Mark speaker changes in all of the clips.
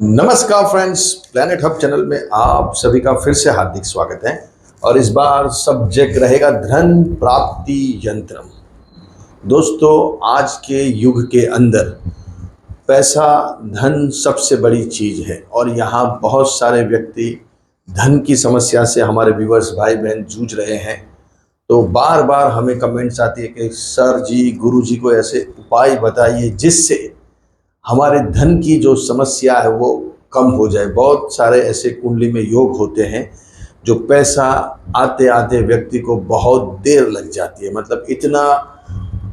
Speaker 1: नमस्कार friends, planet hub channel में आप सभी का फिर से हार्दिक स्वागत है। और इस बार सब्जेक्ट रहेगा धन प्राप्ति यंत्र। दोस्तों, आज के युग के अंदर पैसा, धन सबसे बड़ी चीज है और यहाँ बहुत सारे व्यक्ति धन की समस्या से, हमारे व्यूवर्स भाई बहन, जूझ रहे हैं। तो बार बार हमें कमेंट्स आती है कि सर जी, गुरु जी को ऐसे उपाय बताइए जिससे हमारे धन की जो समस्या है वो कम हो जाए। बहुत सारे ऐसे कुंडली में योग होते हैं जो पैसा आते आते व्यक्ति को बहुत देर लग जाती है, मतलब इतना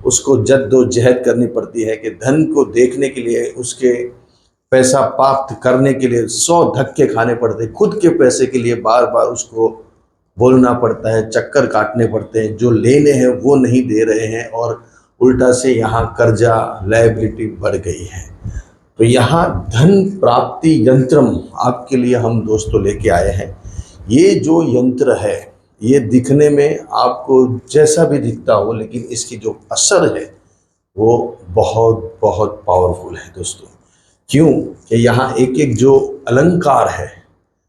Speaker 1: उसको जद्दोजहद करनी पड़ती है कि धन को देखने के लिए, उसके पैसा प्राप्त करने के लिए 100 धक्के खाने पड़ते हैं। खुद के पैसे के लिए बार बार उसको बोलना पड़ता है, चक्कर काटने पड़ते हैं। जो लेने हैं वो नहीं दे रहे हैं और उल्टा से यहाँ कर्जा, लायबिलिटी बढ़ गई है। तो यहाँ धन प्राप्ति यंत्रम आपके लिए हम दोस्तों लेके आए हैं। ये जो यंत्र है, ये दिखने में आपको जैसा भी दिखता हो, लेकिन इसकी जो असर है वो बहुत बहुत पावरफुल है दोस्तों। क्यों कि यहाँ एक एक जो अलंकार है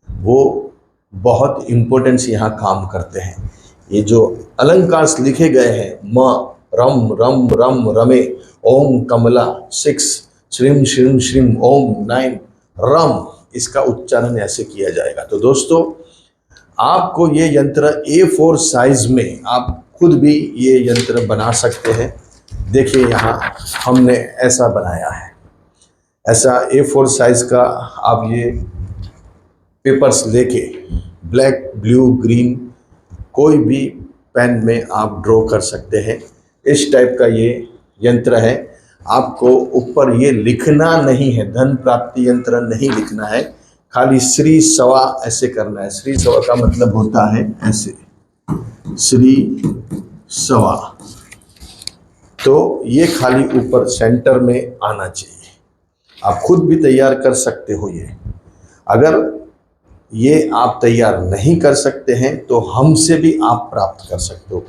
Speaker 1: वो बहुत इम्पोर्टेंस यहाँ काम करते हैं। ये जो अलंकार लिखे गए हैं, म रम रम रम रमे, ओम कमला 6, श्रीम श्रीम श्रीम ओम 9 रम, इसका उच्चारण ऐसे किया जाएगा। तो दोस्तों, आपको ये यंत्र A4 साइज में आप खुद भी ये यंत्र बना सकते हैं। देखिए, यहाँ हमने ऐसा बनाया है। ऐसा A4 साइज का आप ये पेपर्स लेके ब्लैक, ब्लू, ग्रीन कोई भी पेन में आप ड्रॉ कर सकते हैं। इस टाइप का ये यंत्र है। आपको ऊपर ये लिखना नहीं है, धन प्राप्ति यंत्र नहीं लिखना है, खाली श्री सवा ऐसे करना है। श्री सवा का मतलब होता है ऐसे, श्री सवा। तो ये खाली ऊपर सेंटर में आना चाहिए। आप खुद भी तैयार कर सकते हो ये। अगर ये आप तैयार नहीं कर सकते हैं तो हमसे भी आप प्राप्त कर सकते हो।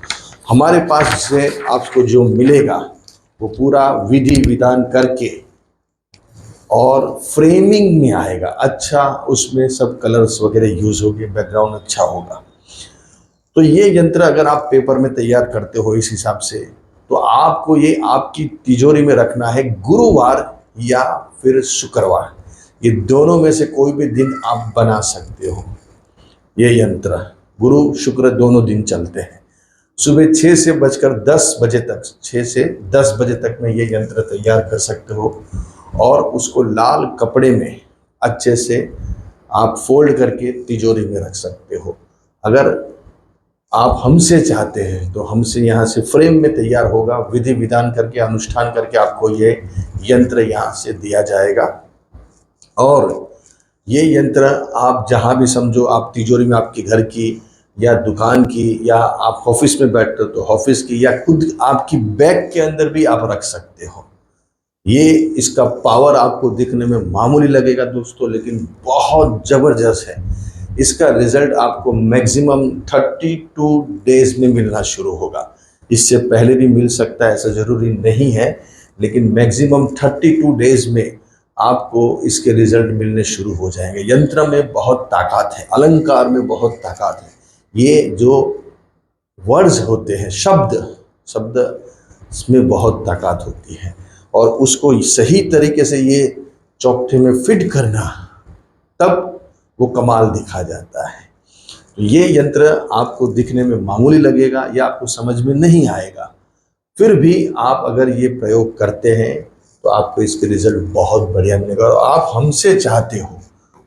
Speaker 1: हमारे पास से आपको जो मिलेगा वो पूरा विधि विधान करके और फ्रेमिंग में आएगा। अच्छा, उसमें सब कलर्स वगैरह यूज होंगे, बैकग्राउंड अच्छा होगा। तो ये यंत्र अगर आप पेपर में तैयार करते हो इस हिसाब से, तो आपको ये आपकी तिजोरी में रखना है गुरुवार या फिर शुक्रवार। ये दोनों में से कोई भी दिन आप बना सकते हो। ये यंत्र गुरु शुक्र दोनों दिन चलते हैं। सुबह 6 से बजकर 10 बजे तक, 6 से 10 बजे तक में ये यंत्र तैयार कर सकते हो और उसको लाल कपड़े में अच्छे से आप फोल्ड करके तिजोरी में रख सकते हो। अगर आप हमसे चाहते हैं तो हमसे यहाँ से फ्रेम में तैयार होगा, विधि विधान करके, अनुष्ठान करके आपको ये यंत्र यहाँ से दिया जाएगा। और ये यंत्र आप जहाँ भी समझो, आप तिजोरी में आपके घर की या दुकान की, या आप ऑफिस में बैठते हो तो ऑफिस की, या खुद आपकी बैग के अंदर भी आप रख सकते हो। ये इसका पावर आपको दिखने में मामूली लगेगा दोस्तों, लेकिन बहुत ज़बरदस्त है। इसका रिजल्ट आपको मैक्सिमम 32 डेज में मिलना शुरू होगा। इससे पहले भी मिल सकता है, ऐसा ज़रूरी नहीं है, लेकिन मैक्सिमम 32 डेज में आपको इसके रिजल्ट मिलने शुरू हो जाएंगे। यंत्र में बहुत ताकत है, अलंकार में बहुत ताकत है। ये जो वर्ड्स होते हैं, शब्द इसमें बहुत ताकत होती है और उसको सही तरीके से ये चौकठे में फिट करना, तब वो कमाल दिखा जाता है। तो ये यंत्र आपको दिखने में मामूली लगेगा या आपको समझ में नहीं आएगा, फिर भी आप अगर ये प्रयोग करते हैं तो आपको इसके रिजल्ट बहुत बढ़िया मिलेगा। और आप हमसे चाहते हो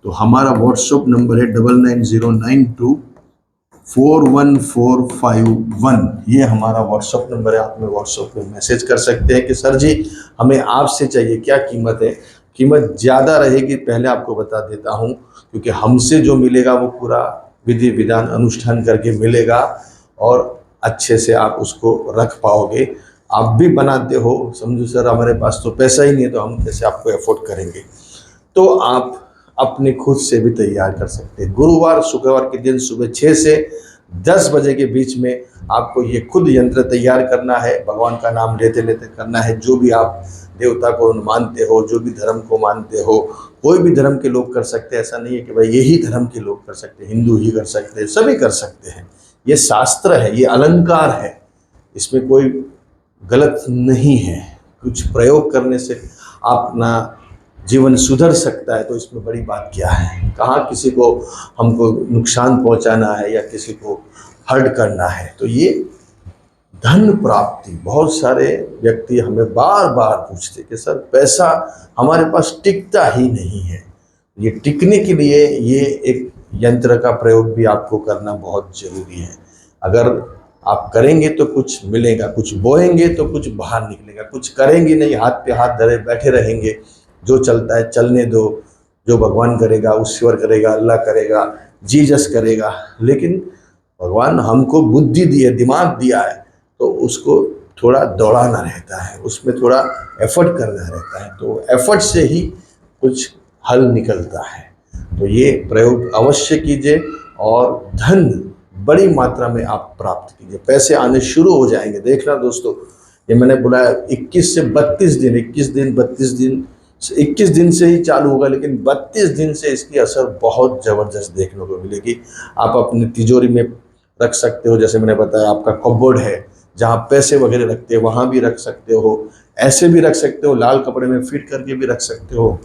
Speaker 1: तो हमारा व्हाट्सएप नंबर है 9909241451। ये हमारा व्हाट्सएप नंबर है। आप में व्हाट्सएप पे मैसेज कर सकते हैं कि सर जी, हमें आपसे चाहिए, क्या कीमत है। कीमत ज़्यादा रहेगी, पहले आपको बता देता हूँ, क्योंकि हमसे जो मिलेगा वो पूरा विधि विधान अनुष्ठान करके मिलेगा और अच्छे से आप उसको रख पाओगे। आप भी बनाते हो, समझो सर हमारे पास तो पैसा ही नहीं है तो हम कैसे आपको अफोर्ड करेंगे, तो आप अपने खुद से भी तैयार कर सकते हैं। गुरुवार शुक्रवार के दिन सुबह 6 से 10 बजे के बीच में आपको ये खुद यंत्र तैयार करना है। भगवान का नाम लेते लेते करना है। जो भी आप देवता को मानते हो, जो भी धर्म को मानते हो, कोई भी धर्म के लोग कर सकते हैं। ऐसा नहीं है कि भाई यही धर्म के लोग कर सकते हैं, हिंदू ही कर सकते हैं, सभी कर सकते हैं। ये शास्त्र है, ये अलंकार है, इसमें कोई गलत नहीं है। कुछ प्रयोग करने से अपना जीवन सुधर सकता है, तो इसमें बड़ी बात क्या है। कहाँ किसी को हमको नुकसान पहुंचाना है या किसी को हर्ट करना है। तो ये धन प्राप्ति, बहुत सारे व्यक्ति हमें बार बार पूछते कि सर पैसा हमारे पास टिकता ही नहीं है। ये टिकने के लिए ये एक यंत्र का प्रयोग भी आपको करना बहुत जरूरी है। अगर आप करेंगे तो कुछ मिलेगा, कुछ बोएंगे तो कुछ बाहर निकलेगा। कुछ करेंगे नहीं, हाथ पे हाथ धरे बैठे रहेंगे, जो चलता है चलने दो, जो भगवान करेगा, ईश्वर करेगा, अल्लाह करेगा, जीसस करेगा। लेकिन भगवान हमको बुद्धि दी है, दिमाग दिया है, तो उसको थोड़ा दौड़ाना रहता है, उसमें थोड़ा एफर्ट करना रहता है। तो एफर्ट से ही कुछ हल निकलता है। तो ये प्रयोग अवश्य कीजिए और धन बड़ी मात्रा में आप प्राप्त कीजिए। पैसे आने शुरू हो जाएंगे। देखना दोस्तों, ये मैंने बोला 21 से 32 दिन, 21 दिन 32 दिन, 21 दिन से ही चालू होगा, लेकिन 32 दिन से इसकी असर बहुत ज़बरदस्त देखने को मिलेगी। आप अपनी तिजोरी में रख सकते हो, जैसे मैंने बताया आपका कपबोर्ड है जहाँ पैसे वगैरह रखते हो, वहाँ भी रख सकते हो। ऐसे भी रख सकते हो, लाल कपड़े में फिट करके भी रख सकते हो,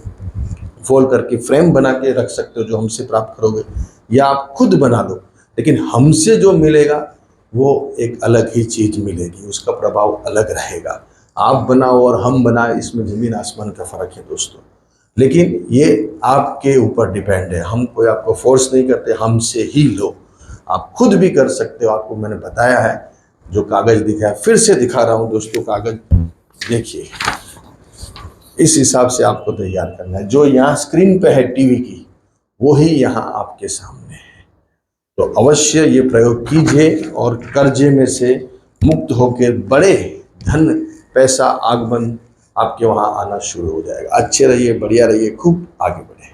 Speaker 1: फोल्ड करके फ्रेम बना के रख सकते हो जो हमसे प्राप्त करोगे, या आप खुद बना लो। लेकिन हमसे जो मिलेगा वो एक अलग ही चीज़ मिलेगी, उसका प्रभाव अलग रहेगा। आप बनाओ और हम बनाए, इसमें ज़मीन आसमान का फ़र्क है दोस्तों। लेकिन ये आपके ऊपर डिपेंड है, हम कोई आपको फोर्स नहीं करते, हमसे ही लो। आप खुद भी कर सकते हो। आपको मैंने बताया है, जो कागज़ दिखाया फिर से दिखा रहा हूँ दोस्तों। कागज़ देखिए, इस हिसाब से आपको तैयार करना है। जो यहाँ स्क्रीन पे है टीवी की, वो ही यहाँ आपके सामने है। तो अवश्य ये प्रयोग कीजिए और कर्जे में से मुक्त होकर बड़े धन पैसा आगमन आपके वहाँ आना शुरू हो जाएगा। अच्छे रहिए, बढ़िया रहिए, खूब आगे बढ़े।